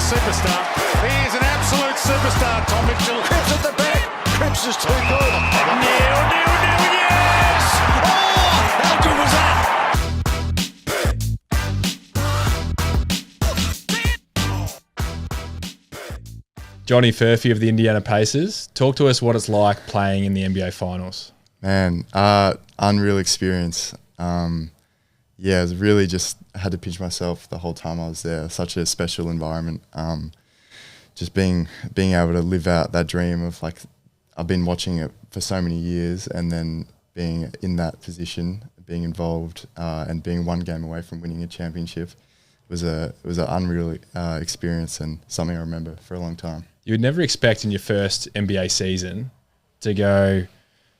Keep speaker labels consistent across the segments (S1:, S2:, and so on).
S1: superstar. He is an absolute superstar, Tom Mitchell. Cripps at the back. Cripps is too good. Neil, yes! Oh, how good was that?
S2: Johnny Furphy of the Indiana Pacers. Talk to us what it's like playing in the NBA Finals.
S3: Man, unreal experience. Yeah, it was really just had to pinch myself the whole time I was there. Such a special environment. Just being able to live out that dream of like, I've been watching it for so many years, and then being in that position, being involved, and being one game away from winning a championship was an unreal experience, and something I remember for a long time.
S2: You would never expect in your first NBA season to go,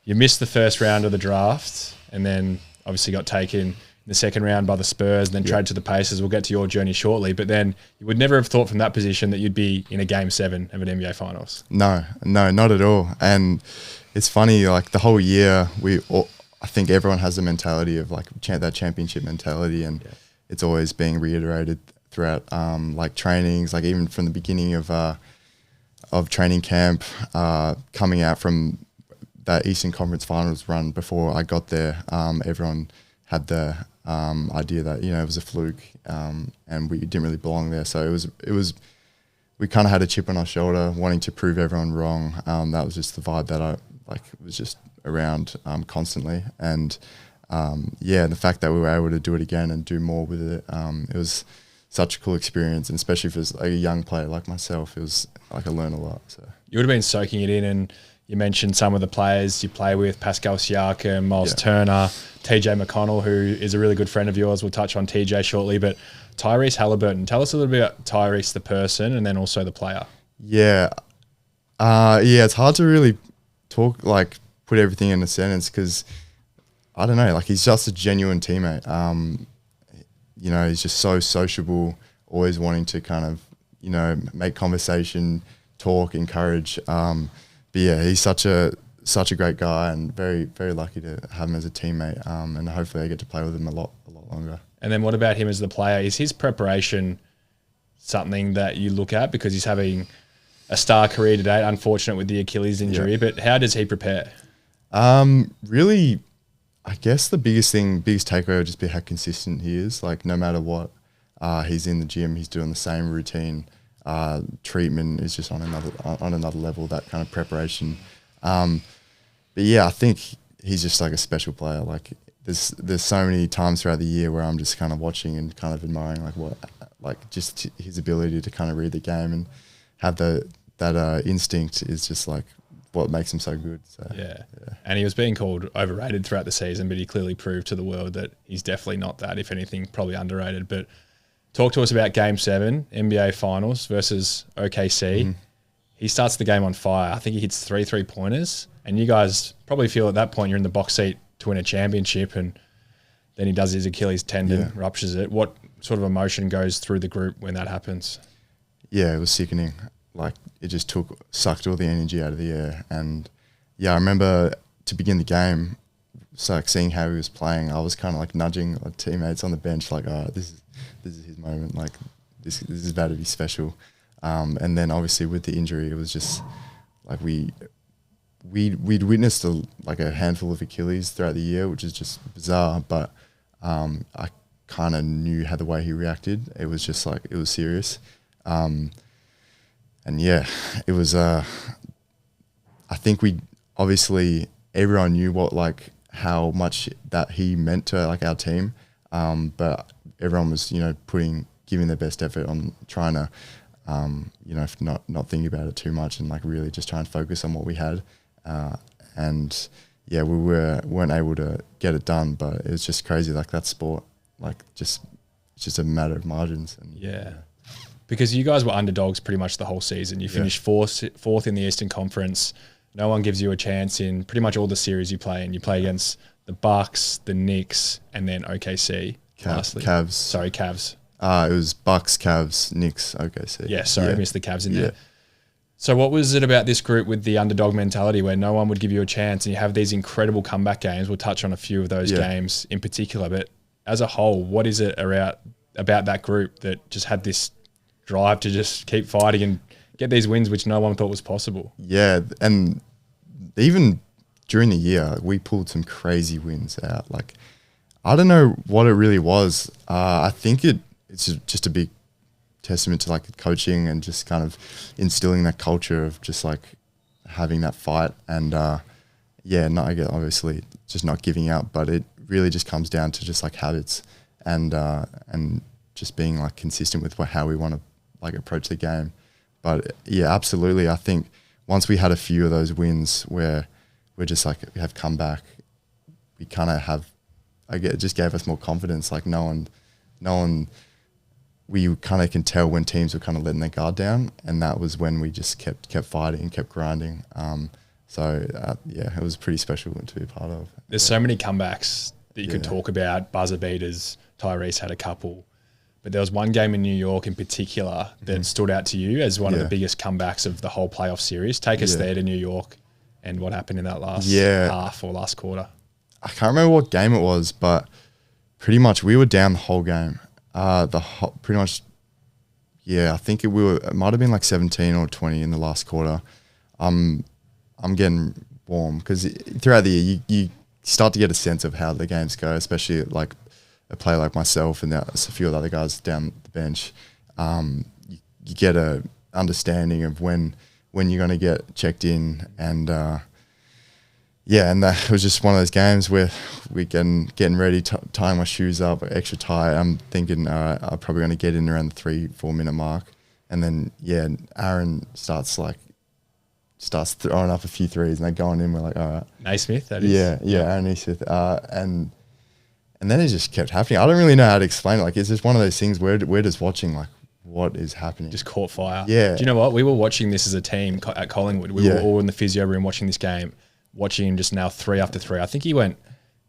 S2: you missed the first round of the draft, and then obviously got taken in the second round by the Spurs, and then traded to the Pacers. We'll get to your journey shortly, but then you would never have thought from that position that you'd be in a Game 7 of an NBA Finals.
S3: No, not at all. And it's funny, like the whole year, I think everyone has the mentality of like that championship mentality, and it's always being reiterated throughout like trainings, like even from the beginning of training camp, coming out from that Eastern Conference Finals run before I got there, everyone had the idea that, you know, it was a fluke, and we didn't really belong there. So it was we kind of had a chip on our shoulder, wanting to prove everyone wrong. That was just the vibe that was just around constantly. And the fact that we were able to do it again and do more with it, it was such a cool experience, and especially for a young player like myself, it was like I learned a lot. So
S2: you would have been soaking it in, and you mentioned some of the players you play with: Pascal Siakam, Miles Turner, TJ McConnell, who is a really good friend of yours. We'll touch on TJ shortly, but Tyrese Haliburton. Tell us a little bit about Tyrese the person, and then also the player.
S3: It's hard to really put everything in a sentence, because I don't know, like he's just a genuine teammate. You know, he's just so sociable, always wanting to kind of, you know, make conversation, talk, encourage. But yeah, he's such a great guy, and very, very lucky to have him as a teammate. And hopefully I get to play with him a lot longer. And
S2: then what about him as the player? Is his preparation something that you look at, because he's having a star career today, unfortunate with the Achilles injury, but how does he prepare?
S3: Really, I guess the biggest takeaway would just be how consistent he is. Like no matter what, he's in the gym, he's doing the same routine. Treatment is just on another level, that kind of preparation. But yeah, I think he's just like a special player. Like there's so many times throughout the year where I'm just kind of watching and kind of admiring just his ability to kind of read the game and have that instinct is just like what makes him so good. So,
S2: yeah. And he was being called overrated throughout the season, but he clearly proved to the world that he's definitely not that. If anything, probably underrated. But talk to us about Game 7, NBA Finals versus OKC. Mm-hmm. He starts the game on fire. I think he hits 3 3-pointers, and you guys probably feel at that point you're in the box seat to win a championship, and then he does his Achilles tendon, ruptures it. What sort of emotion goes through the group when that happens?
S3: Yeah, it was sickening. Like it just sucked all the energy out of the air. And yeah, I remember to begin the game, so like seeing how he was playing, I was kind of like nudging my teammates on the bench, like, oh, this is his moment. Like this is about to be special. And then obviously with the injury, it was just like we'd witnessed a handful of Achilles throughout the year, which is just bizarre. But I kind of knew how the way he reacted. It was just like, it was serious. And yeah, it was, I think everyone knew how much that he meant to like our team. But everyone was, you know, giving their best effort on trying to, you know, not thinking about it too much, and like really just trying to focus on what we had. And yeah, we weren't able to get it done, but it was just crazy. Like that sport, it's just a matter of margins. And
S2: yeah. Because you guys were underdogs pretty much the whole season. You finished fourth in the Eastern Conference. No one gives you a chance in pretty much all the series you play in. You play against the Bucks, the Knicks, and then OKC.
S3: Cavs.
S2: Sorry, Cavs.
S3: It was Bucks, Cavs, Knicks, OKC.
S2: Yeah, sorry, I missed the Cavs in there. So what was it about this group with the underdog mentality where no one would give you a chance, and you have these incredible comeback games? We'll touch on a few of those games in particular, but as a whole, what is it about that group that just had this drive to just keep fighting and get these wins, which no one thought was possible.
S3: Yeah, and even during the year, we pulled some crazy wins out. Like, I don't know what it really was. I think it's just a big testament to like the coaching and just kind of instilling that culture of just like having that fight and obviously just not giving up, but it really just comes down to just like habits and just being like consistent with how we want to like approach the game. But yeah, absolutely. I think once we had a few of those wins where we're just like we have come back, we kind of have. It just gave us more confidence. Like no one. We kind of can tell when teams were kind of letting their guard down, and that was when we just kept fighting and kept grinding. It was pretty special to be a part of.
S2: There's so many comebacks that you could talk about. Buzzer beaters. Tyrese had a couple. But there was one game in New York in particular that stood out to you as one of the biggest comebacks of the whole playoff series. Take us there to New York and what happened in that last half or last quarter.
S3: I can't remember what game it was, but pretty much we were down the whole game. I think it might have been like 17 or 20 in the last quarter. I'm getting warm because throughout the year you start to get a sense of how the games go, especially like a player like myself and there's a few of the other guys down the bench. You get a understanding of when you're going to get checked in and and that was just one of those games where we're getting ready, tying my shoes up, extra tie. I'm thinking I'm probably going to get in around the 3-4 minute mark. And then, Aaron starts throwing up a few threes and they're going in. We're like, all right.
S2: Naismith, that is?
S3: Yeah, Aaron Naismith. And then it just kept happening. I don't really know how to explain it. Like, it's just one of those things where we're just watching, like, what is happening.
S2: Just caught fire.
S3: Yeah.
S2: Do you know what? We were watching this as a team at Collingwood. We were all in the physio room watching this game, watching him just now 3 after 3. I think he went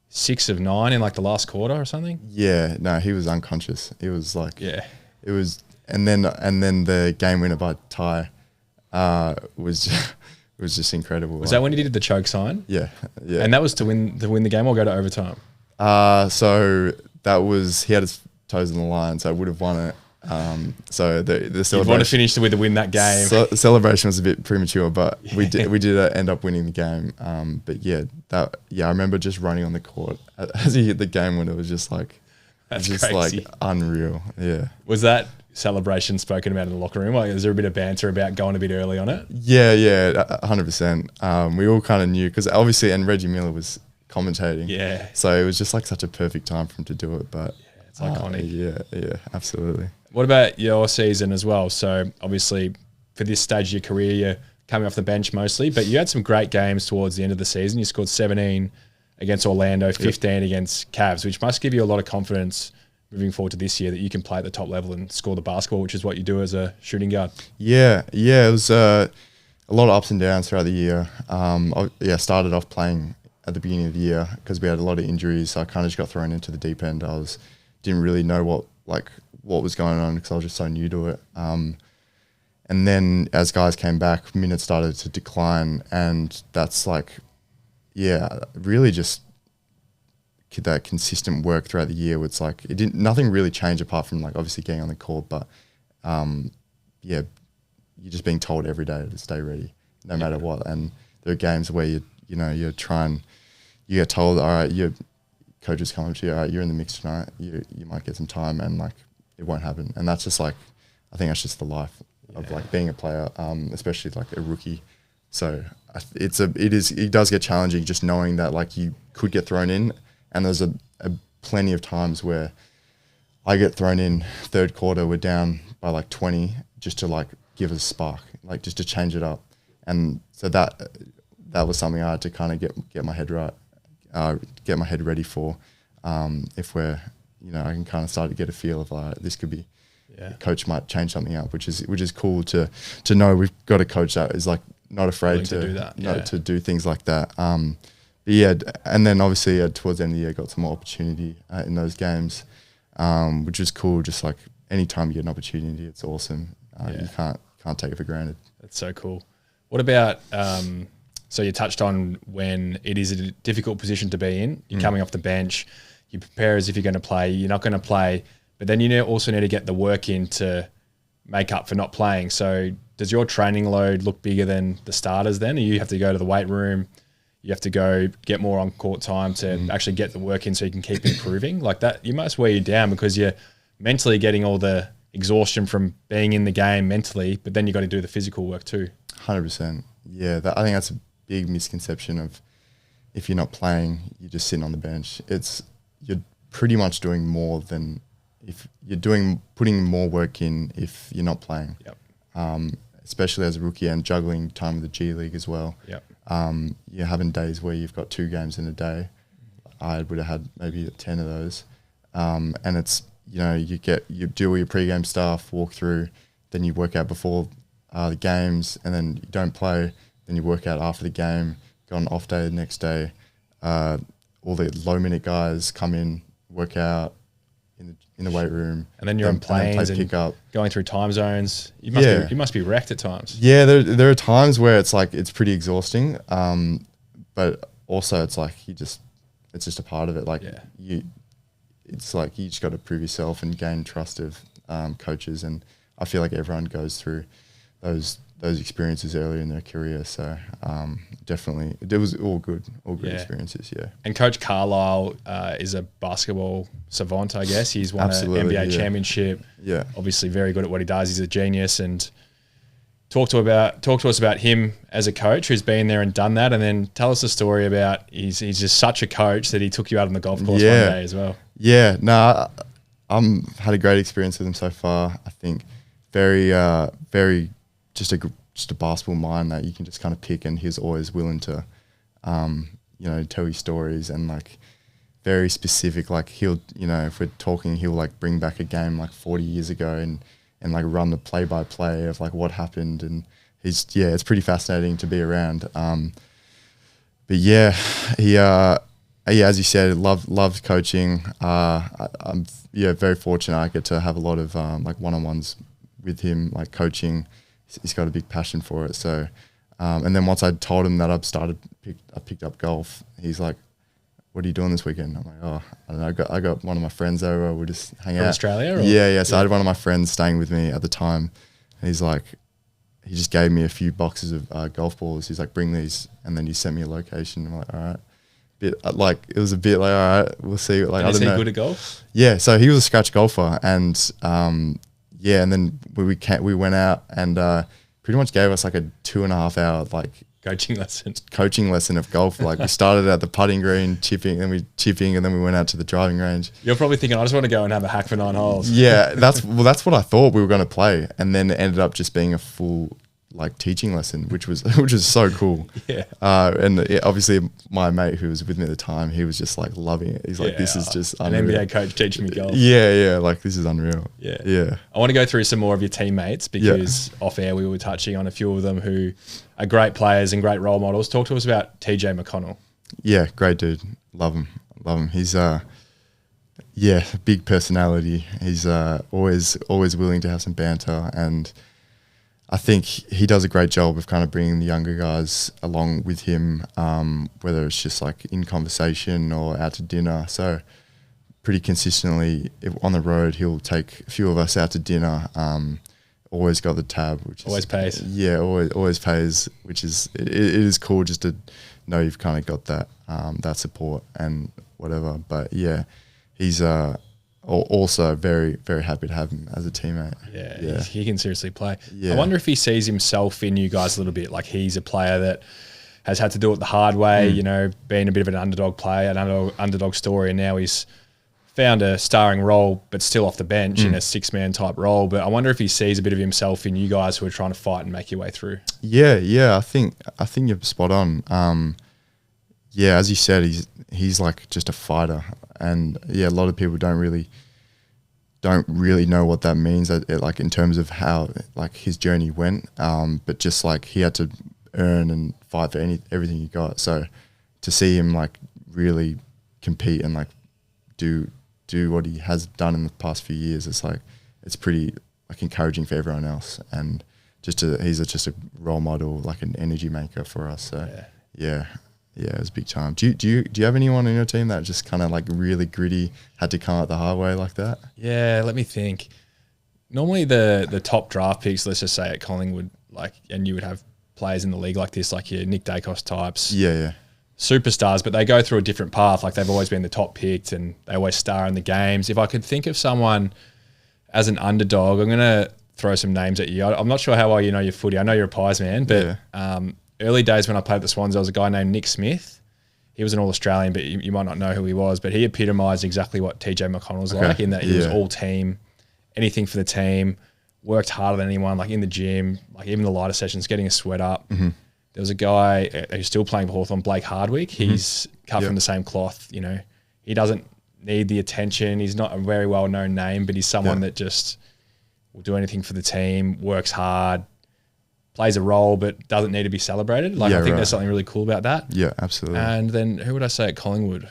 S2: 6 of 9 in like the last quarter or something.
S3: Yeah, no, he was unconscious. It was like,
S2: it
S3: was, and then the game winner by Ty was just incredible.
S2: Was that when he did the choke sign?
S3: Yeah.
S2: And that was to win the game or go to overtime?
S3: So that was, he had his toes on the line, so I would have won it. So the celebration.
S2: You'd want to finish with a win that game.
S3: The celebration was a bit premature, but we did end up winning the game. I remember just running on the court as he hit the game winner. It was just like,
S2: crazy.
S3: Like unreal. Yeah.
S2: Was that celebration spoken about in the locker room? Like, is there a bit of banter about going a bit early on it?
S3: Yeah, 100%. We all kind of knew because obviously, and Reggie Miller was commentating.
S2: Yeah.
S3: So it was just like such a perfect time for him to do it. But
S2: it's iconic.
S3: Yeah, absolutely.
S2: What about your season as well? So obviously for this stage of your career, you're coming off the bench mostly, but you had some great games towards the end of the season. You scored 17 against Orlando, 15 against Cavs, which must give you a lot of confidence moving forward to this year that you can play at the top level and score the basketball, which is what you do as a shooting guard.
S3: Yeah. It was a lot of ups and downs throughout the year. I started off playing at the beginning of the year because we had a lot of injuries. So I kind of just got thrown into the deep end. Didn't really know what was going on because I was just so new to it. And then as guys came back, minutes started to decline, and that's really just that consistent work throughout the year. It's like nothing really changed apart from like obviously getting on the court, but you're just being told every day to stay ready no matter what. And there are games where you get told, all right, your coach is coming to you, all right, you're in the mix tonight, you might get some time, and like it won't happen. And that's just like, I think that's just the life of like being a player, especially like a rookie. So it does get challenging just knowing that like you could get thrown in, and there's a plenty of times where I get thrown in third quarter, we're down by like 20 just to like give us a spark, like just to change it up. And so that was something I had to kind of get my head right, get my head ready for. If we're, I can kind of start to get a feel of like this could be, the coach might change something up, which is cool to know we've got a coach that is like not afraid to do that, to do things like that. And then obviously towards the end of the year, got some more opportunity in those games, which is cool. Just like anytime you get an opportunity, it's awesome. You can't take it for granted.
S2: That's so cool. What about? So you touched on when it is a difficult position to be in. You're coming off the bench. You prepare as if you're going to play. You're not going to play, but then you also need to get the work in to make up for not playing. So does your training load look bigger than the starters then? Or you have to go to the weight room, you have to go get more on court time to actually get the work in so you can keep improving? Like that, you must wear you down because you're mentally getting all the exhaustion from being in the game mentally, but then you got to do the physical work too.
S3: 100%. Yeah, I think that's a big misconception of if you're not playing, you're just sitting on the bench. You're pretty much doing more than if you're putting more work in if you're not playing.
S2: Yep.
S3: Especially as a rookie and juggling time with the G League as well.
S2: Yep.
S3: You're having days where you've got 2 games in a day. I would have had maybe 10 of those. And it's, you do all your pre-game stuff, walk through, then you work out before the games, and then you don't play, then you work out after the game, go on off day the next day. All the low-minute guys come in, work out in the weight room.
S2: And then you're on planes and going through time zones. You must be wrecked at times.
S3: Yeah, there are times where it's like it's pretty exhausting, but also it's like it's just a part of it. Like it's like you just got to prove yourself and gain trust of coaches, and I feel like everyone goes through those experiences earlier in their career. So definitely, it was all good experiences. Yeah.
S2: And Coach Carlisle is a basketball savant, I guess. He's won an NBA championship.
S3: Yeah.
S2: Obviously, very good at what he does. He's a genius. And talk to us about him as a coach who's been there and done that, and then tell us a story about he's just such a coach that he took you out on the golf course one day as well.
S3: Yeah. No, had a great experience with him so far. I think very just a basketball mind that you can just kind of pick, and he's always willing to, tell you stories and like very specific. Like he'll, if we're talking, he'll like bring back a game like 40 years ago and like run the play by play of like what happened, and it's pretty fascinating to be around. But yeah, he as you said, loved coaching. I'm very fortunate. I get to have a lot of like one-on-ones with him, like coaching. He's got a big passion for it. So, and then once I told him that I picked up golf, he's like, "What are you doing this weekend?" I'm like, "Oh, I don't know. I got one of my friends over. We'll just hang out." From
S2: Australia? Or?
S3: Yeah. So I had one of my friends staying with me at the time. And he's like, he just gave me a few boxes of golf balls. He's like, "Bring these," and then he sent me a location. I'm like, "All right." It was a bit like, "All right, we'll see." Like,
S2: and
S3: I don't know.
S2: Is he good at golf?
S3: Yeah. So he was a scratch golfer, and and then we went out and pretty much gave us like a 2.5 hour like coaching lesson of golf. Like we started at the putting green, chipping, and then we went out to the driving range.
S2: You're probably thinking, I just want to go and have a hack for 9 holes.
S3: Yeah, that's what I thought we were going to play, and then it ended up just being a full like teaching lesson, which was so cool.
S2: Yeah.
S3: Obviously my mate who was with me at the time, he was just like loving it. He's like, "This is just unreal."
S2: An NBA coach teaching me golf.
S3: Yeah, like this is unreal.
S2: Yeah. I want to go through some more of your teammates because off air we were touching on a few of them who are great players and great role models. Talk to us about TJ McConnell. Yeah,
S3: great dude. Love him. He's big personality. He's always willing to have some banter, and I think he does a great job of kind of bringing the younger guys along with him, whether it's just like in conversation or out to dinner. So pretty consistently on the road, he'll take a few of us out to dinner. Always got the tab, which
S2: always pays.
S3: Yeah, always pays, which is it is cool just to know you've kind of got that support and whatever. But yeah, he's also very, very happy to have him as a teammate.
S2: Yeah. He can seriously play.
S3: Yeah.
S2: I wonder if he sees himself in you guys a little bit. Like he's a player that has had to do it the hard way, being a bit of an underdog player, an underdog story, and now he's found a starring role, but still off the bench in a 6-man type role. But I wonder if he sees a bit of himself in you guys who are trying to fight and make your way through.
S3: Yeah. I think you're spot on. As you said, he's like just a fighter. And a lot of people don't really know what that means, like in terms of how like his journey went. But just like he had to earn and fight for everything he got. So to see him like really compete and like do what he has done in the past few years, it's pretty like encouraging for everyone else. And he's just a role model, like an energy maker for us. So yeah. Yeah, it was big time. Do you have anyone in your team that just kind of like really gritty, had to come out the hard way like that?
S2: Yeah, let me think. normally the top draft picks, let's just say at Collingwood, like, and you would have players in the league like this, like your Nick Dacos types.
S3: Yeah.
S2: Superstars, but they go through a different path. Like they've always been the top picked and they always star in the games. If I could think of someone as an underdog, I'm going to throw some names at you. I'm not sure how well you know your footy. I know you're a Pies man, but early days when I played at the Swans, there was a guy named Nick Smith. He was an All-Australian, but you might not know who he was, but he epitomised exactly what TJ McConnell's like, in that he was all team, anything for the team, worked harder than anyone, like in the gym, like even the lighter sessions, getting a sweat up.
S3: Mm-hmm.
S2: There was a guy who's still playing for Hawthorn, Blake Hardwick. He's cut from the same cloth. You know, he doesn't need the attention. He's not a very well-known name, but he's someone that just will do anything for the team, works hard, plays a role, but doesn't need to be celebrated. Like I think there's something really cool about that.
S3: Yeah, absolutely.
S2: And then who would I say at Collingwood?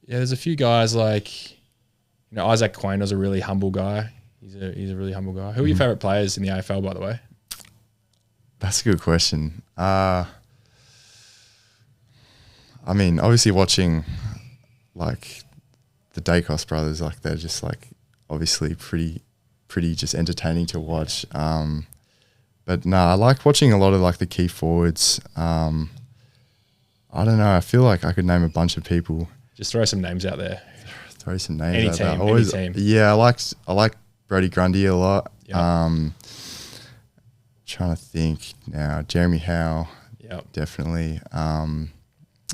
S2: Yeah, there's a few guys like, you know, Isaac Quain was a really humble guy. He's a really humble guy. Who are your favourite players in the AFL, by the way?
S3: That's a good question. I mean, obviously watching like the Dacos brothers, like they're just like obviously pretty just entertaining to watch. But no, I like watching a lot of like the key forwards. I don't know. I feel like I could name a bunch of people.
S2: Just throw some names out there.
S3: Throw some names out there.
S2: Any team.
S3: Yeah, I like Brody Grundy a lot.
S2: Yep.
S3: Trying to think now. Jeremy Howe.
S2: Yep.
S3: Definitely.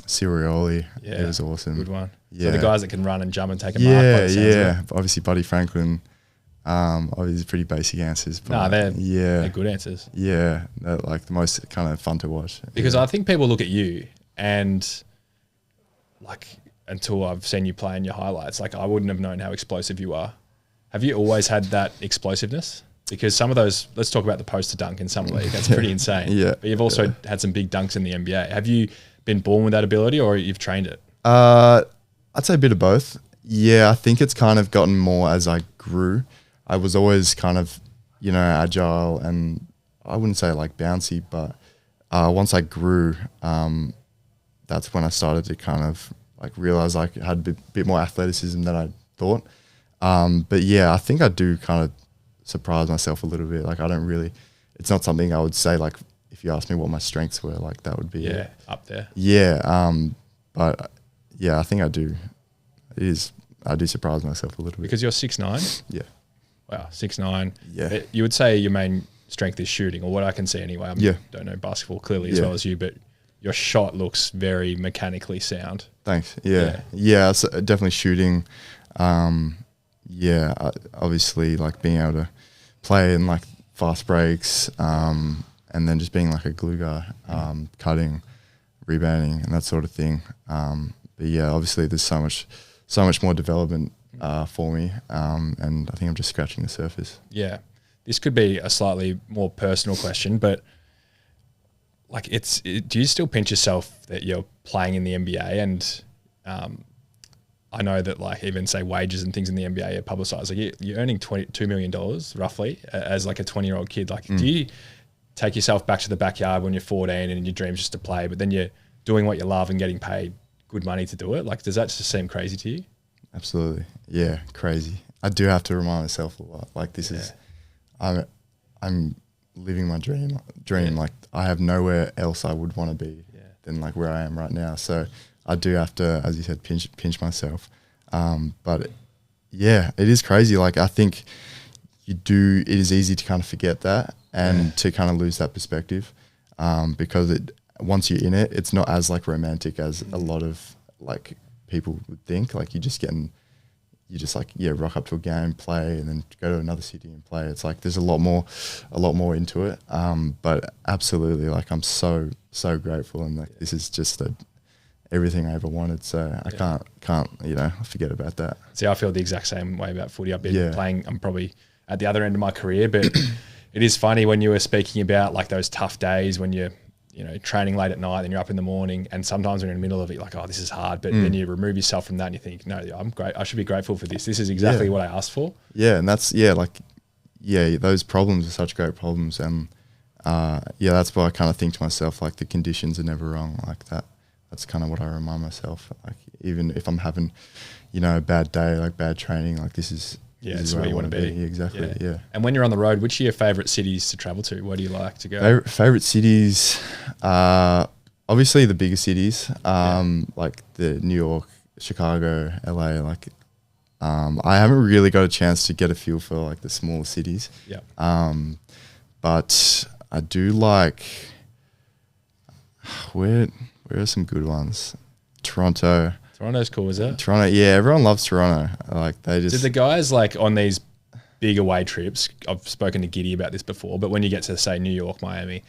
S3: Sirioli.
S2: Yeah.
S3: It was awesome.
S2: Good one.
S3: Yeah.
S2: So the guys that can run and jump and take a mark.
S3: Yeah. Obviously, Buddy Franklin. Obviously, pretty basic answers. But
S2: they're good answers.
S3: Yeah, they're like the most kind of fun to watch.
S2: Because I think people look at you and like until I've seen you play in your highlights, like I wouldn't have known how explosive you are. Have you always had that explosiveness? Because some of those, let's talk about the poster dunk in some league. That's pretty insane.
S3: Yeah.
S2: But you've also had some big dunks in the NBA. Have you been born with that ability or you've trained it?
S3: I'd say a bit of both. Yeah, I think it's kind of gotten more as I grew. I was always kind of, you know, agile and I wouldn't say like bouncy, but once I grew, that's when I started to kind of like realize like I had a bit more athleticism than I thought. But yeah, I think I do kind of surprise myself a little bit. Like I don't really, it's not something I would say like if you asked me what my strengths were, like that would be
S2: up there.
S3: Yeah, but yeah, I think I do. I do surprise myself a little bit.
S2: Because you're 6'9"?
S3: Yeah.
S2: Wow, 6'9".
S3: Yeah.
S2: You would say your main strength is shooting, or what I can see anyway. I don't know basketball clearly as well as you, but your shot looks very mechanically sound.
S3: Thanks. Yeah, so definitely shooting. Obviously like being able to play in like fast breaks, and then just being like a glue guy, cutting, rebounding, and that sort of thing. But yeah, obviously there's so much more development for me, and I think I'm just scratching the surface. Yeah,
S2: this could be a slightly more personal question, but like, do you still pinch yourself that you're playing in the NBA? And I know that like even say wages and things in the NBA are publicized. Like you're earning $22 million roughly as like a 20-year-old kid. Like, do you take yourself back to the backyard when you're 14 and your dream's just to play, but then you're doing what you love and getting paid good money to do it? Like, does that just seem crazy to you?
S3: Absolutely. Yeah, crazy. I do have to remind myself a lot. Like this is, I'm living my dream. Like I have nowhere else I would want to be than like where I am right now. So I do have to, as you said, pinch myself. But yeah, it is crazy. Like I think it is easy to kind of forget that and to kind of lose that perspective, because once you're in it, it's not as like romantic as a lot of like people would think. Like you just rock up to a game, play, and then go to another city and play. It's like there's a lot more into it. But absolutely, like I'm so grateful, and like this is just everything I ever wanted. So I can't forget about that.
S2: See, I feel the exact same way about footy. I've been playing. I'm probably at the other end of my career, but it is funny when you were speaking about like those tough days when you're training late at night and you're up in the morning, and sometimes when you're in the middle of it, you're like, oh, this is hard. But then you remove yourself from that and you think, no, I'm great. I should be grateful for this. This is exactly what I asked for. Yeah.
S3: And that's, those problems are such great problems. And that's why I kind of think to myself, like the conditions are never wrong like that. That's kind of what I remind myself. Like even if I'm having, a bad day, like bad training, like this is
S2: where you want to be.
S3: Yeah, exactly. Yeah.
S2: And when you're on the road, which are your favourite cities to travel to? Where do you like to go?
S3: Favorite cities, obviously the bigger cities, like the New York, Chicago, LA. Like, I haven't really got a chance to get a feel for like the smaller cities.
S2: Yeah.
S3: But I do like. Where are some good ones? Toronto.
S2: Toronto's cool, is it?
S3: Toronto, yeah, everyone loves Toronto. Like they just.
S2: Did the guys like on these big away trips? I've spoken to Giddy about this before, but when you get to say New York, Miami,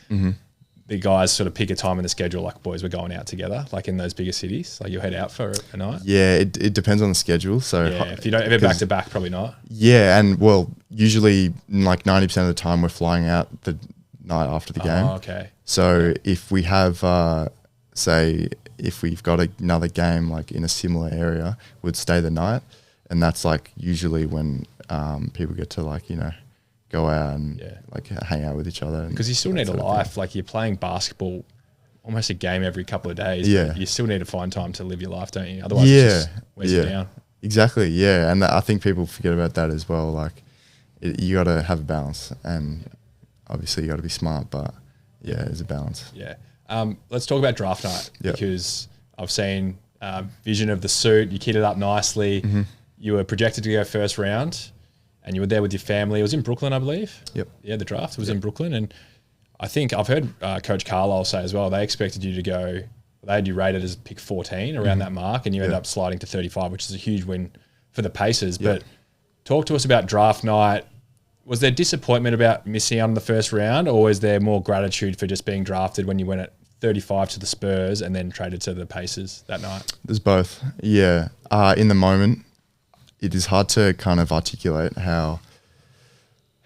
S2: the guys sort of pick a time in the schedule. Like, boys, we're going out together. Like in those bigger cities, like you'll head out for a night.
S3: Yeah, it depends on the schedule. So
S2: if you don't, if it's back to back, probably not.
S3: Yeah, and well, usually like 90% of the time we're flying out the night after the game.
S2: Oh, okay.
S3: So if we have, say, if we've got another game like in a similar area, we'd stay the night, and that's like usually when people get to like go out and like hang out with each other.
S2: Because you still need a life. Like you're playing basketball, almost a game every couple of days.
S3: Yeah,
S2: but you still need to find time to live your life, don't you? Otherwise, it just wears you down.
S3: Exactly. Yeah, and I think people forget about that as well. Like you got to have a balance, and obviously you got to be smart, but yeah, there's a balance.
S2: Yeah. Let's talk about draft night because I've seen vision of the suit. You kitted up nicely. You were projected to go first round, and you were there with your family. It was in Brooklyn, I believe.
S3: Yep.
S2: Yeah, the draft was in Brooklyn, and I think I've heard Coach Carlisle say as well. They expected you to go. They had you rated as pick 14 around that mark, and you ended up sliding to 35, which is a huge win for the Pacers. But talk to us about draft night. Was there disappointment about missing out on the first round, or was there more gratitude for just being drafted when you went at 35 to the Spurs and then traded to the Pacers that night?
S3: There's both. Yeah. In the moment, it is hard to kind of articulate how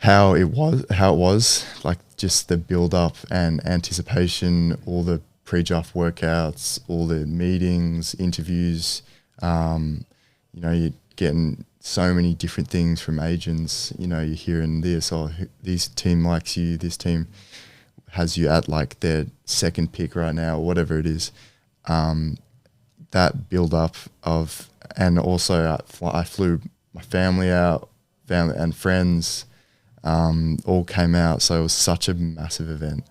S3: it was like just the build up and anticipation, all the pre-draft workouts, all the meetings, interviews. You're getting so many different things from agents. You're hearing this, or this team likes you, this team has you at like their second pick right now, or whatever it is. That build up of, and also I flew my family and friends, all came out. So it was such a massive event.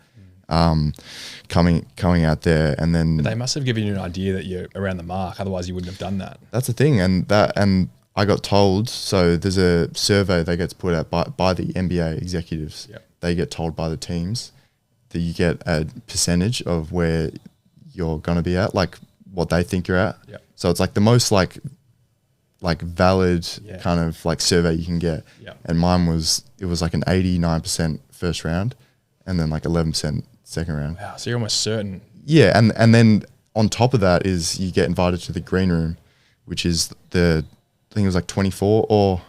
S3: Coming out there, and then
S2: but they must have given you an idea that you're around the mark. Otherwise, you wouldn't have done that.
S3: That's the thing, and I got told. So there's a survey that gets put out by the NBA executives.
S2: Yep. They
S3: They get told by the teams that you get a percentage of where you're gonna be at, like what they think you're at.
S2: Yep.
S3: So it's like the most like valid kind of like survey you can get.
S2: Yep.
S3: And mine was like an 89% first round, and then like 11% second round.
S2: Wow, so you're almost certain.
S3: Yeah, and then on top of that is you get invited to the green room, which is I think it was like 24 or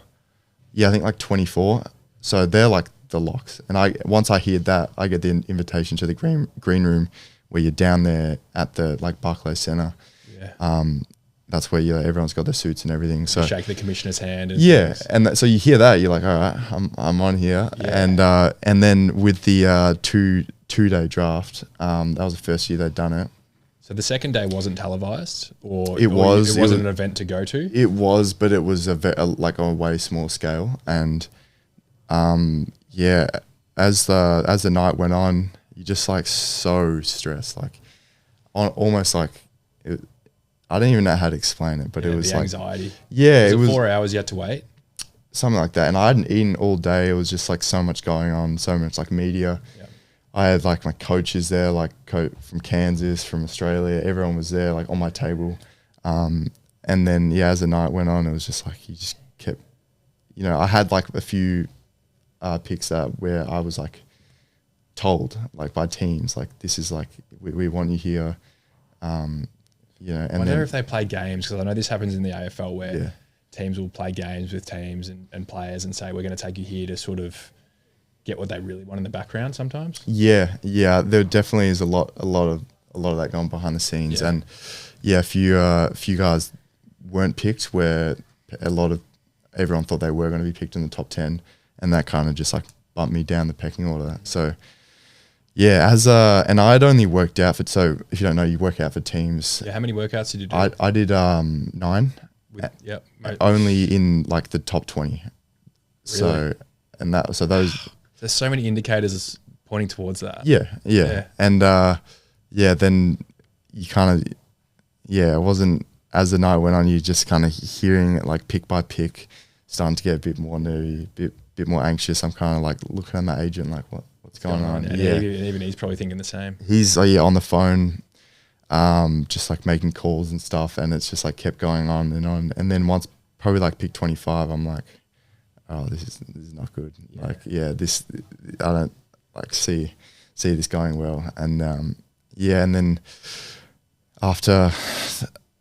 S3: I think like 24. So they're like the locks. And once I hear that, I get the invitation to the green room where you're down there at the like Barclays Center.
S2: Yeah.
S3: That's where everyone's got their suits and everything. So
S2: you shake the commissioner's hand. And
S3: and so you hear that, you're like, all right, I'm on here. Yeah. And then with the two-day draft, that was the first year they'd done it.
S2: So the second day wasn't televised, or
S3: it wasn't
S2: an event to go to.
S3: It was, but it was like on a way small scale. And as the night went on, you're just like so stressed, like almost like I don't even know how to explain it, but it was
S2: the
S3: like
S2: anxiety.
S3: Yeah,
S2: it was 4 hours you had to wait.
S3: Something like that, and I hadn't eaten all day. It was just like so much going on, so much like media. Yeah. I had like my coaches there, like from Kansas, from Australia. Everyone was there, like on my table. And then as the night went on, it was just like you just kept, I had like a few picks where I was like told like by teams, like this is like we want you here. And
S2: I wonder if they play games, because I know this happens in the AFL where teams will play games with teams and players and say, we're going to take you here to sort of get what they really want in the background sometimes. Yeah.
S3: There definitely is a lot of that going behind the scenes. And a few guys weren't picked where everyone thought they were going to be picked in the top 10, and that kind of just like bumped me down the pecking order. So and I'd only worked out so if you don't know, you work out for teams.
S2: Yeah, how many workouts did you do?
S3: I did 9.
S2: Yep.
S3: only in like the top 20. So, and that, so those,
S2: there's so many indicators pointing towards that.
S3: Yeah. And, then you kind of, it wasn't, as the night went on, you just kind of hearing it like pick by pick, starting to get a bit more nervy, bit more anxious. I'm kind of like looking at my agent, like what's going on?
S2: And even he's probably thinking the same.
S3: He's on the phone, just like making calls and stuff, and it's just like kept going on. And then once probably like pick 25, I'm like, oh, this is not good. Yeah. Like, this, I don't like see this going well. And and then after,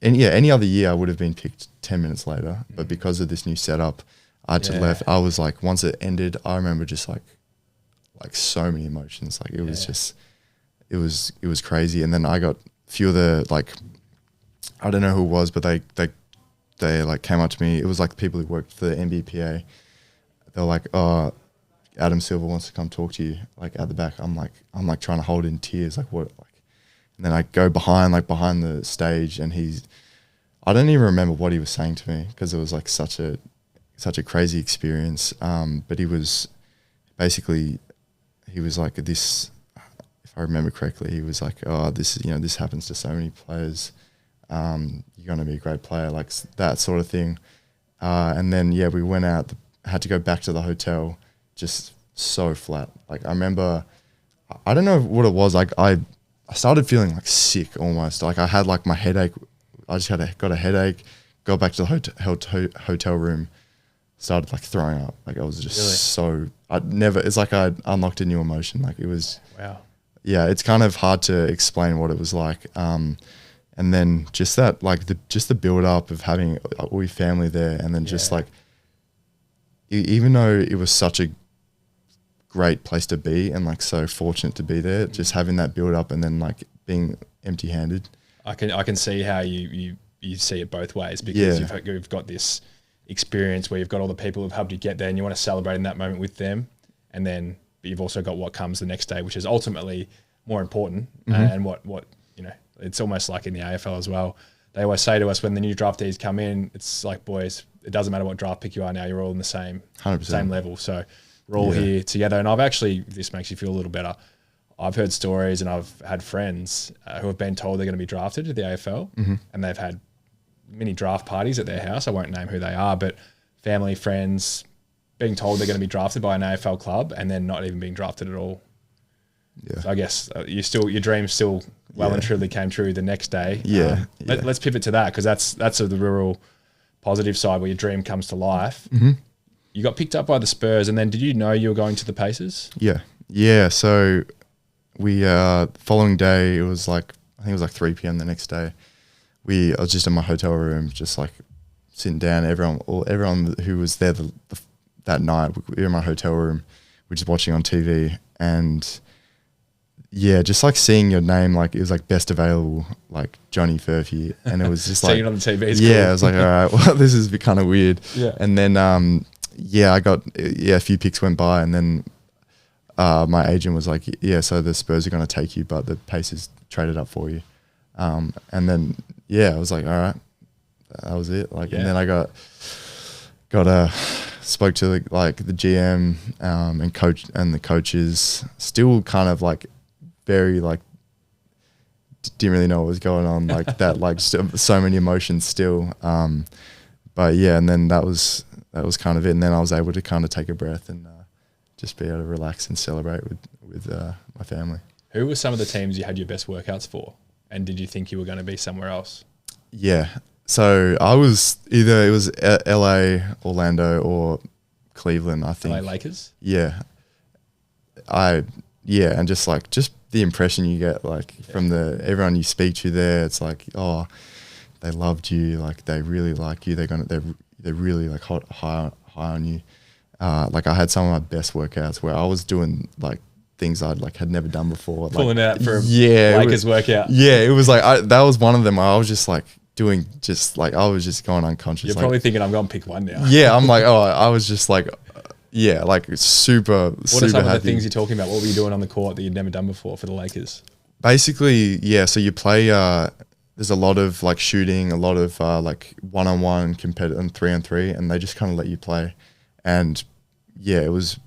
S3: any other year I would have been picked 10 minutes later, but because of this new setup, I just left. I was like, once it ended, I remember just like so many emotions. Like it was just, it was crazy. And then I got a few of the, like, I don't know who it was, but they like came up to me. It was like people who worked for the NBPA. They're like, oh, Adam Silver wants to come talk to you, like at the back. I'm like trying to hold in tears, like what, like, and then I go behind the stage, and I don't even remember what he was saying to me, because it was like such a crazy experience. But he was like this, if I remember correctly, he was like, oh, this is, this happens to so many players. You're going to be a great player, like that sort of thing. And then, we went out, had to go back to the hotel, just so flat. Like I remember, I don't know what it was. Like I started feeling like sick almost. Like I had like my headache. I just got a headache, got back to the hotel room, started like throwing up. Like I was just it's like I unlocked a new emotion. Like it was,
S2: wow.
S3: Yeah, it's kind of hard to explain what it was like. And then just that, like the build up of having all your family there, and then just like, even though it was such a great place to be and like so fortunate to be there, just having that build up and then like being empty handed.
S2: I can see how you see it both ways, because you've got this experience where you've got all the people who've helped you get there, and you want to celebrate in that moment with them, and then you've also got what comes the next day, which is ultimately more important. And what it's almost like in the AFL as well. They always say to us when the new draftees come in, it's like, boys, it doesn't matter what draft pick you are now, you're all in the same
S3: 100%.
S2: Same level. So we're all here together. And this makes you feel a little better. I've heard stories, and I've had friends who have been told they're going to be drafted to the AFL, and they've had mini draft parties at their house. I won't name who they are, but family, friends being told they're going to be drafted by an AFL club and then not even being drafted at all. Yeah. So I guess your dream still well and truly came true the next day. Let's pivot to that, because that's the real positive side where your dream comes to life. You got picked up by the Spurs, and then did you know you were going to the Pacers?
S3: Yeah. So we following day, it was like, I think it was like 3 p.m. the next day. I was just in my hotel room, just like sitting down. Everyone who was there that night, we were in my hotel room, we're just watching on TV, and just like seeing your name, like it was like best available, like Johnny Furphy, and it was just like
S2: seeing it on the TV.
S3: Cool. I was like, all right, well, this is kind of weird. And then I got a few picks went by, and then my agent was like, so the Spurs are going to take you, but the Pacers traded up for you. And then I was like, all right, that was it. Like, and then I got spoke to the GM and coach and the coaches. Still kind of like very like didn't really know what was going on, like that, like so many emotions still. But and then that was kind of it. And then I was able to kind of take a breath and just be able to relax and celebrate with my family.
S2: Who were some of the teams you had your best workouts for? And did you think you were going to be somewhere else?
S3: So I was it was LA, Orlando, or Cleveland, I think.
S2: LA Lakers?
S3: And just the impression you get from everyone you speak to there, it's like, oh, they loved you, like they really like you, they're really like high on you. Like I had some of my best workouts where I was doing like things I'd like had never done before.
S2: Pulling out for a Lakers workout.
S3: It was like that was one of them where I was just like doing I was just going unconscious.
S2: You're probably thinking I'm going to pick one now.
S3: I'm like, I was just like, like super.
S2: What are some of the things you're talking about? What were you doing on the court that you'd never done before for the Lakers?
S3: Basically, so you play there's a lot of like shooting, a lot of like 1-on-1 competitive and 3-on-3, and they just kind of let you play. And yeah, it was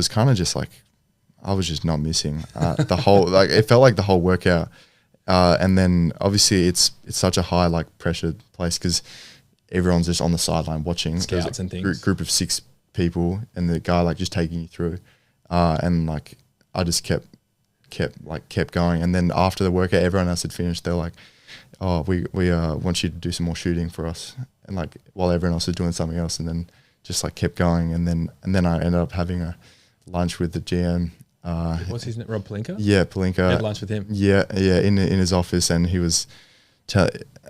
S3: kind of just like I was just not missing the whole like it felt like the whole workout. And then obviously it's such a high like pressure place because everyone's just on the sideline watching.
S2: Scouts and things.
S3: Group of 6 people, and the guy like just taking you through, and like I just kept going. And then after the workout, everyone else had finished. They're like, "Oh, we want you to do some more shooting for us," and like while everyone else was doing something else, and then just like kept going. And then I ended up having a lunch with the GM.
S2: What's his name? Rob Palinka?
S3: Yeah, Palinka.
S2: You had lunch with him?
S3: Yeah, in his office, and he was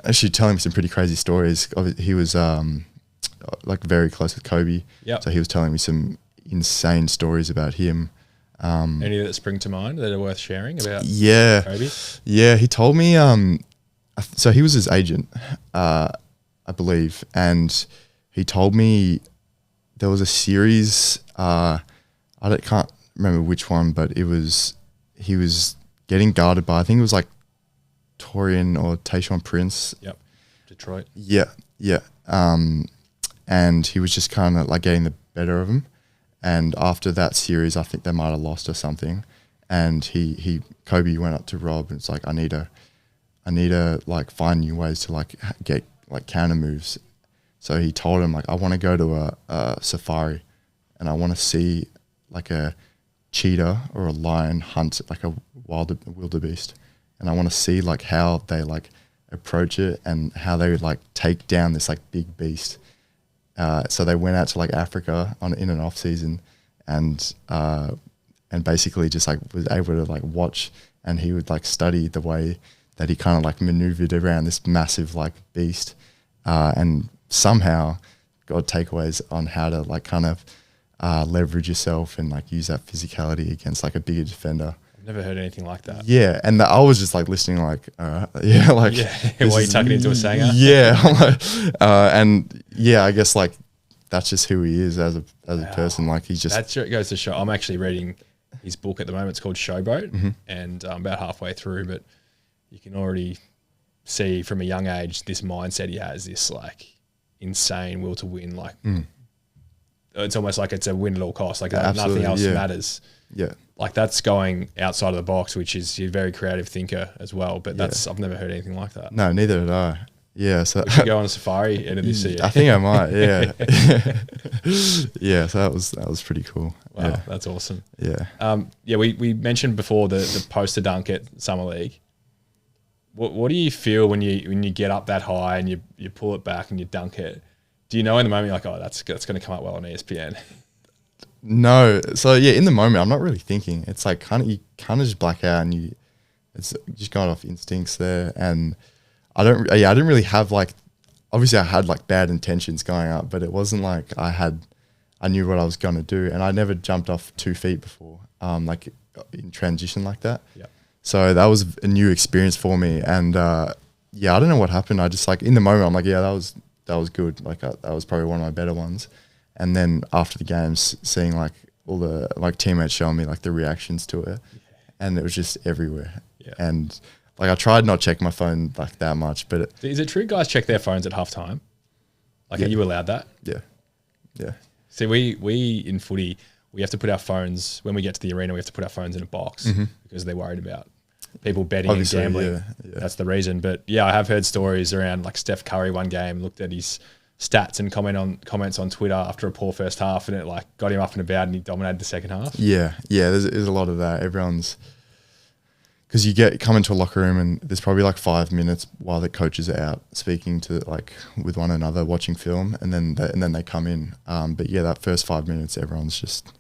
S3: actually telling me some pretty crazy stories. He was like very close with Kobe.
S2: Yep.
S3: So he was telling me some insane stories about him.
S2: Any that spring to mind that are worth sharing about Kobe?
S3: Yeah, he told me, so he was his agent, I believe, and he told me there was a series, can't remember which one, but he was getting guarded by, I think it was like Torian or Tayshaun Prince.
S2: Yep, Detroit.
S3: Yeah. And he was just kind of like getting the better of him. And after that series, I think they might have lost or something. And Kobe went up to Rob and it's like, I need to like find new ways to like get like counter moves. So he told him like, I want to go to a safari, and I want to see like a cheetah or a lion hunt like a wildebeest, and I want to see like how they like approach it and how they would like take down this like big beast. So they went out to like Africa in an off season, and basically just like was able to like watch, and he would like study the way that he kind of like maneuvered around this massive like beast, and somehow got takeaways on how to like kind of leverage yourself and like use that physicality against like a bigger defender.
S2: I've never heard anything like that.
S3: Yeah, and I was just like listening, like, yeah, like,
S2: why are you tucking into a sanger?
S3: Yeah, I'm like, and yeah, I guess like that's just who he is as a person. Like he's just
S2: that goes to show. I'm actually reading his book at the moment. It's called Showboat, and I'm about halfway through, but you can already see from a young age this mindset he has, this like insane will to win. Like it's almost like it's a win at all costs. Like nothing else matters.
S3: Yeah.
S2: Like that's going outside of the box, which is you're a very creative thinker as well. But I've never heard anything like that.
S3: No, neither did I. Yeah, so
S2: we should go on a safari end of this year.
S3: I think I might. Yeah, yeah. So that was pretty cool.
S2: Wow,
S3: yeah.
S2: That's awesome.
S3: Yeah.
S2: We mentioned before the poster dunk at Summer League. What do you feel when you get up that high and you pull it back and you dunk it? Do you know in the moment you're like, oh, that's going to come out well on ESPN?
S3: No. So yeah, in the moment, I'm not really thinking. It's like you kind of just black out and it's just going off instincts there. And I didn't really have like, obviously I had like bad intentions going up, but it wasn't like I knew what I was going to do. And I never jumped off 2 feet before, like in transition like that.
S2: Yeah.
S3: So that was a new experience for me. And I don't know what happened. I just like in the moment, I'm like, yeah, that was good. Like that was probably one of my better ones. And then after the games, seeing like all the like teammates showing me like the reactions to it, and it was just everywhere. Yeah. And like I tried not check my phone like that much, but
S2: is it true guys check their phones at halftime? Like, are you allowed that?
S3: Yeah, yeah.
S2: See, we in footy, we have to put our phones when we get to the arena. We have to put our phones in a box because they're worried about people betting
S3: Obviously,
S2: and gambling. Yeah. That's the reason. But yeah, I have heard stories around like Steph Curry one game looked at his stats and comments on Twitter after a poor first half, and it like got him up and about, and he dominated the second half. Yeah.
S3: There's a lot of that. Everyone's because you come into a locker room and there's probably like 5 minutes while the coaches are out speaking to like with one another, watching film, and then they come in. But yeah, that first 5 minutes, everyone's just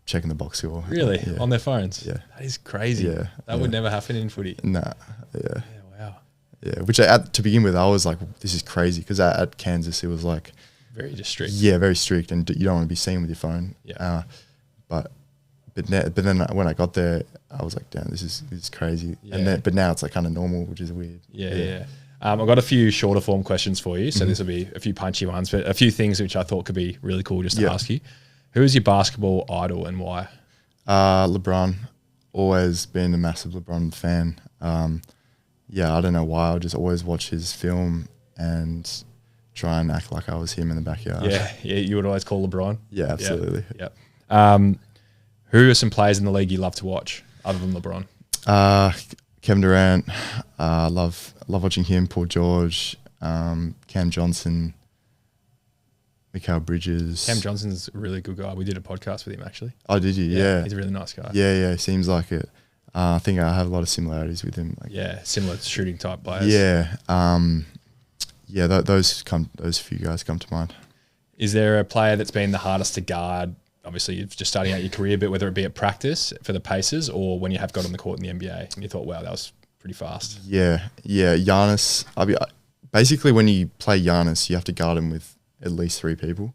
S3: checking the box score.
S2: Really? Yeah. On their phones?
S3: Yeah.
S2: That is crazy.
S3: Yeah.
S2: That would never happen in footy.
S3: Nah. Yeah.
S2: Yeah. Wow.
S3: Yeah. Which to begin with, I was like, this is crazy because at Kansas, it was like
S2: very strict.
S3: Yeah, very strict, and you don't want to be seen with your phone.
S2: Yeah.
S3: But then when I got there, I was like, damn, this is crazy. Yeah. But now it's like kind of normal, which is weird.
S2: Yeah. I've got a few shorter form questions for you. So this will be a few punchy ones, but a few things which I thought could be really cool just to ask you. Who is your basketball idol and why?
S3: LeBron. Always been a massive LeBron fan. yeah, I don't know why. I'll just always watch his film and try and act like I was him in the backyard.
S2: Yeah, you would always call LeBron.
S3: Yeah, absolutely.
S2: Yep. Who are some players in the league you love to watch other than LeBron?
S3: Kevin Durant, love watching him. Paul George, Cam Johnson, Mikal Bridges.
S2: Cam Johnson's a really good guy. We did a podcast with him actually.
S3: Oh, did you? Yeah.
S2: He's a really nice guy.
S3: Yeah, seems like it. I think I have a lot of similarities with him. Like,
S2: Yeah, similar shooting type players.
S3: yeah, those few guys come to mind.
S2: Is there a player that's been the hardest to guard? Obviously, you're just starting out your career, but whether it be at practice for the Pacers or when you have got on the court in the NBA, and you thought, wow, that was pretty fast.
S3: Yeah, Giannis. Basically, when you play Giannis, you have to guard him with at least 3 people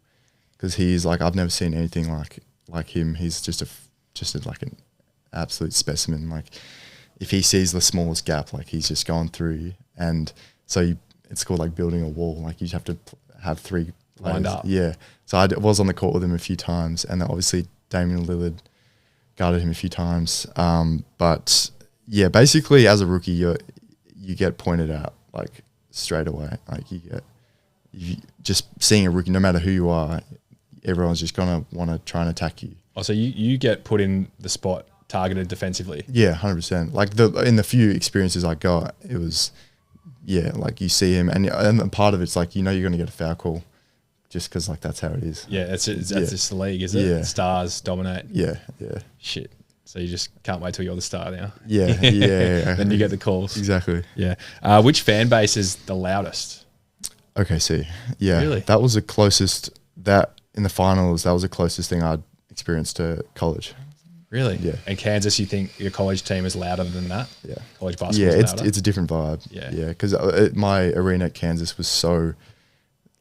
S3: because he's like, I've never seen anything like him. He's just like an absolute specimen. Like, if he sees the smallest gap, like he's just going through you. And so it's called like building a wall. Like you have to have 3
S2: lined
S3: players.
S2: up.
S3: Yeah. So I was on the court with him a few times, and obviously Damian Lillard guarded him a few times. But yeah, basically as a rookie, you get pointed out like straight away. Like you just seeing a rookie, no matter who you are, everyone's just gonna want to try and attack you.
S2: Oh, so you get put in the spot targeted defensively.
S3: Yeah, 100%. Like in the few experiences I got, it was like you see him, and part of it's like you're going to get a foul call. Just because, like, that's how it is.
S2: Yeah, that's just the league, is it?
S3: Yeah.
S2: Stars dominate.
S3: Yeah.
S2: Shit. So you just can't wait till you're the star now.
S3: Yeah.
S2: Then you get the calls.
S3: Exactly.
S2: Yeah. Which fan base is the loudest?
S3: OKC. Yeah.
S2: Really?
S3: That was the closest, that in the finals, that was the closest thing I'd experienced to college.
S2: Really?
S3: Yeah.
S2: And Kansas, you think your college team is louder than that?
S3: Yeah.
S2: College basketball
S3: Yeah,
S2: is louder?
S3: it's a different vibe.
S2: Yeah.
S3: Yeah, because my arena at Kansas was so,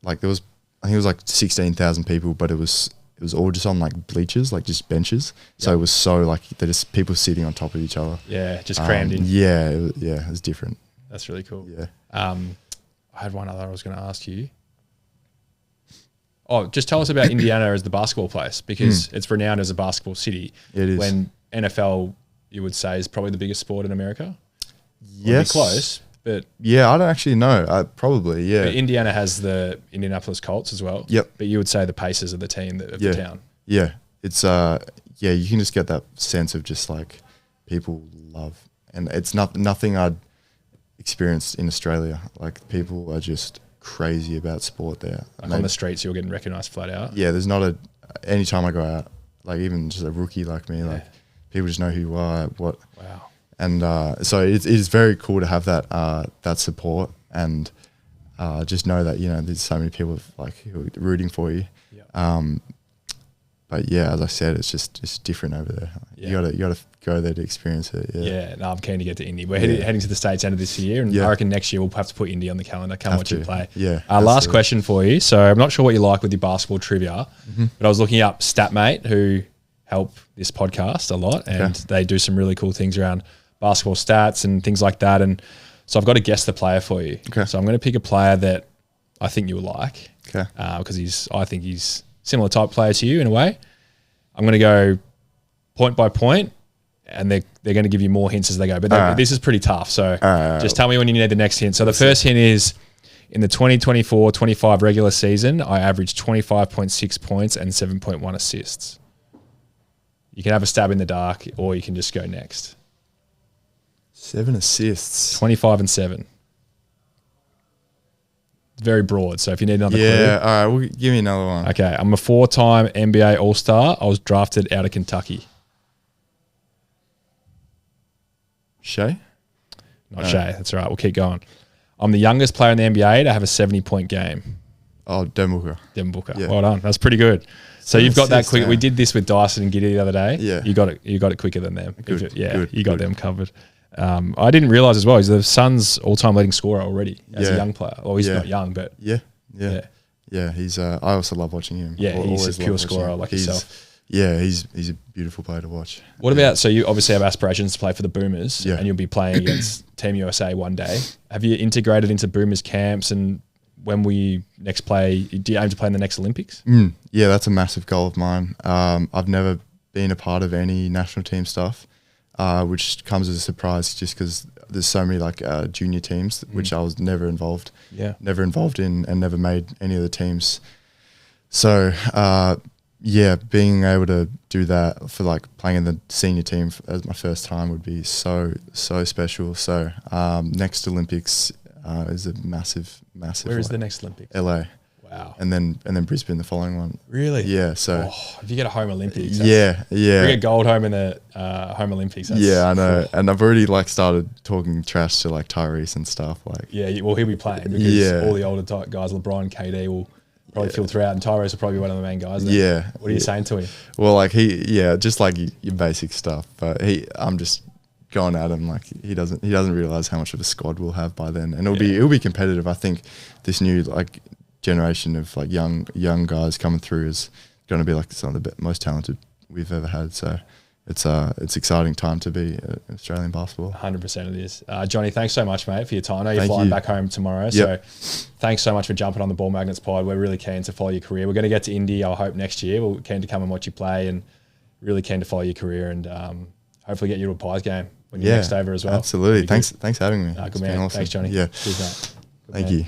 S3: like, there was, I think it was like 16,000 people, but it was all just on like bleachers, like just benches. So it was so like they're just people sitting on top of each other.
S2: Yeah, just crammed in.
S3: Yeah, it was different.
S2: That's really cool.
S3: Yeah.
S2: I had one other I was going to ask you. Oh, just tell us about Indiana as the basketball place, because it's renowned as a basketball city.
S3: It is.
S2: When NFL, you would say, is probably the biggest sport in America.
S3: Yes.
S2: Well, close, but
S3: yeah, I don't actually know. Probably, yeah.
S2: but Indiana has the Indianapolis Colts as well.
S3: Yep.
S2: But you would say the Pacers are the team of the town.
S3: Yeah, it's you can just get that sense of just like people love, and it's nothing I'd experienced in Australia. Like people are just crazy about sport there.
S2: Like on the streets, you're getting recognised flat out.
S3: Yeah, there's not anytime I go out, like even just a rookie like me, like people just know who you are. Wow. And so it is very cool to have that support, and just know that there's so many people like who are rooting for you.
S2: Yep.
S3: But yeah, as I said, it's different over there.
S2: Yeah.
S3: You gotta go there to experience it.
S2: Yeah, no, I'm keen to get to Indy. We're heading to the States end of this year, and I reckon next year we'll have to put Indy on the calendar. Come watch you play.
S3: Yeah.
S2: Last question for you. So I'm not sure what you like with your basketball trivia, but I was looking up Statmate, who help this podcast a lot, and they do some really cool things around basketball stats and things like that. And so I've got to guess the player for you.
S3: Okay.
S2: So I'm going to pick a player that I think you will like.
S3: Okay.
S2: Because I think he's similar type player to you in a way. I'm going to go point by point, and they're going to give you more hints as they go. But this is pretty tough. So just tell me when you need the next hint. So the first hint is, in the 2024-25 regular season, I averaged 25.6 points and 7.1 assists. You can have a stab in the dark, or you can just go next.
S3: 7 assists.
S2: 25 and 7. Very broad. So if you need another clue.
S3: Yeah, all right. Well, give me another one.
S2: Okay, I'm a 4-time NBA All-Star. I was drafted out of Kentucky.
S3: Shea?
S2: Not Shea. That's all right. We'll keep going. I'm the youngest player in the NBA to have a 70-point game.
S3: Oh, Devin Booker.
S2: Devin Booker.
S3: Yeah.
S2: Well done. That's pretty good. So you've got that
S3: assists,
S2: quick.
S3: yeah.
S2: We did this with Dyson and Giddy the other day.
S3: Yeah.
S2: You got it quicker than them.
S3: Good,
S2: You got them covered. I didn't realize as well, he's the Suns' all-time leading scorer already as a young player. Well, he's not young, but
S3: Yeah. He's. I also love watching him.
S2: Yeah, he's
S3: Always
S2: a pure
S3: loved watching
S2: scorer
S3: him.
S2: like yourself.
S3: Yeah, he's a beautiful player to watch.
S2: What about, so you obviously have aspirations to play for the Boomers,
S3: Yeah.
S2: and you'll be playing against Team USA one day. Have you integrated into Boomers camps, and when we next play, do you aim to play in the next Olympics?
S3: Yeah, that's a massive goal of mine. I've never been a part of any national team stuff. which comes as a surprise just because there's so many like junior teams which I was never involved in and never made any of the teams. So being able to do that for like playing in the senior team as my first time would be so special. So next Olympics is a massive.
S2: Where is the next Olympics?
S3: LA.
S2: Wow.
S3: And then Brisbane, the following one.
S2: Really?
S3: Yeah. So
S2: if you get a home Olympics,
S3: yeah.
S2: Bring a gold home in the home Olympics.
S3: I know. And I've already like started talking trash to like Tyrese and stuff. Like
S2: well, he'll be playing because all the older guys, LeBron, KD will probably filter out, and Tyrese will probably be one of the main guys there.
S3: Yeah.
S2: What are you saying to him?
S3: Well, like just like your basic stuff. But I'm just going at him like he doesn't realize how much of a squad we'll have by then, and it'll be competitive. I think this new like generation of like young guys coming through is going to be like some of the most talented we've ever had. So it's exciting time to be Australian basketball.
S2: 100% it is. Johnny, thanks so much, mate, for your time. I know you're flying back home tomorrow, so thanks so much for jumping on the Ball Magnets pod. We're really keen to follow your career. We're going to get to Indy, I hope, next year. We're keen to come and watch you play, and really keen to follow your career, and hopefully get you to a Pies game when you're next over as well.
S3: Absolutely. Thanks for having me.
S2: Good man. Awesome. Thanks, Johnny.
S3: Yeah.
S2: Cheers, mate.
S3: Thank you.